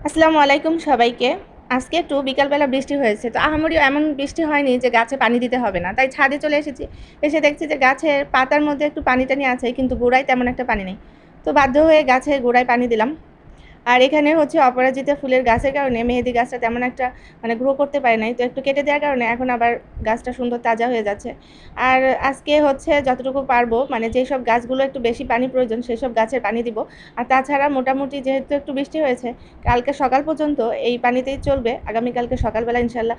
আসসালামু আলাইকুম সবাইকে। আজকে একটু বিকালবেলা বৃষ্টি হয়েছে। তো আহামরিও এমন বৃষ্টি হয়নি যে গাছে পানি দিতে হবে না। তাই ছাদে চলে এসেছি। এসে দেখছি যে গাছের পাতার মধ্যে একটু পানি-টানি আছে কিন্তু গোড়ায় তেমন একটা পানি নেই। তো বাধ্য হয়ে গাছের গোড়ায় পানি দিলাম। আর এখানে হচ্ছে অপরাজিতা ফুলের গাছের কারণে মেহেদি গাছটা তেমন একটা গ্রো করতে পারে নাই। তো একটু কেটে দেওয়ার কারণে এখন আবার গাছটা সুন্দর তাজা হয়ে যাচ্ছে। আর আজকে হচ্ছে যতটুকু পারবো যেসব গাছগুলো একটু বেশি পানি প্রয়োজন সেসব গাছের পানি দিব। আর তাছাড়া মোটামুটি যেহেতু একটু বৃষ্টি হয়েছে, কালকে সকাল পর্যন্ত এই পানিতেই চলবে। আগামীকালকে সকালবেলা ইনশাল্লাহ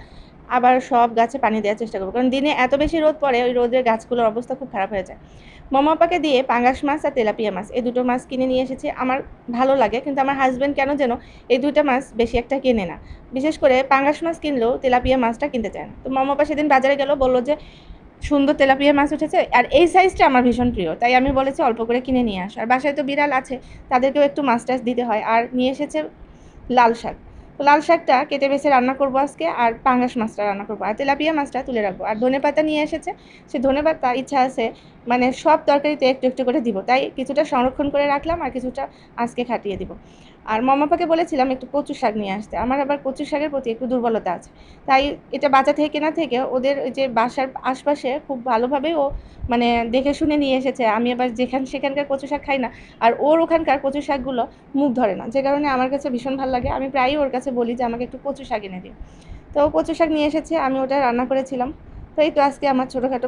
আবার সব গাছে পানি দেওয়ার চেষ্টা করবো। কারণ দিনে এত বেশি রোদ পড়ে, ওই রোদের গাছগুলোর অবস্থা খুব খারাপ হয়ে যায়। মামাপাকে দিয়ে পাঙ্গাস মাছ আর তেলাপিয়া মাছ এই দুটো মাছ কিনে নিয়ে এসেছি। আমার ভালো লাগে, কিন্তু আমার হাজব্যান্ড কেন যেন এই দুইটা মাছ বেশি একটা কেনে না। বিশেষ করে পাঙ্গাস মাছ কিনলেও তেলাপিয়া মাছটা কিনতে চায় না। তো মামাপা সেদিন বাজারে গেল, বললো যে সুন্দর তেলাপিয়া মাছ উঠেছে আর এই সাইজটা আমার ভীষণ প্রিয়। তাই আমি বলেছি অল্প করে কিনে নিয়ে আস। আর বাসায় তো বিড়াল আছে, তাদেরকেও একটু মাছ টাছ দিতে হয়। আর নিয়ে এসেছে লাল শাক। তো লাল শাকটা কেটে বেছে রান্না করবো আজকে, আর পাঙ্গাস মাছটা রান্না করবো, আর তেলাপিয়া মাছটা তুলে রাখবো। আর ধনেপাতা নিয়ে এসেছে, সে ধনেপাতা ইচ্ছা আছে সব তরকারিতে একটু একটু করে দিব। তাই কিছুটা সংরক্ষণ করে রাখলাম আর কিছুটা আজকে খাটিয়ে দিব। আর মামাপাকে বলেছিলাম একটু কচু শাক নিয়ে আসতে। আমার আবার কচু শাকের প্রতি একটু দুর্বলতা আছে। তাই এটা বাজার থেকে কেনা থেকে ওদের ওই যে বাসার আশপাশে খুব ভালোভাবেই ও দেখে শুনে নিয়ে এসেছে। আমি আবার সেখানকার কচু শাক খাই না। আর ওর ওখানকার কচু শাকগুলো মুখ ধরে না, যে কারণে আমার কাছে ভীষণ ভালো লাগে। আমি প্রায়ই ওর কাছে বলি যে আমাকে একটু কচু শাক এনে দিও। তো ও কচু শাক নিয়ে এসেছে, আমি ওটা রান্না করেছিলাম। তো এই তো আজকে আমার ছোটোখাটো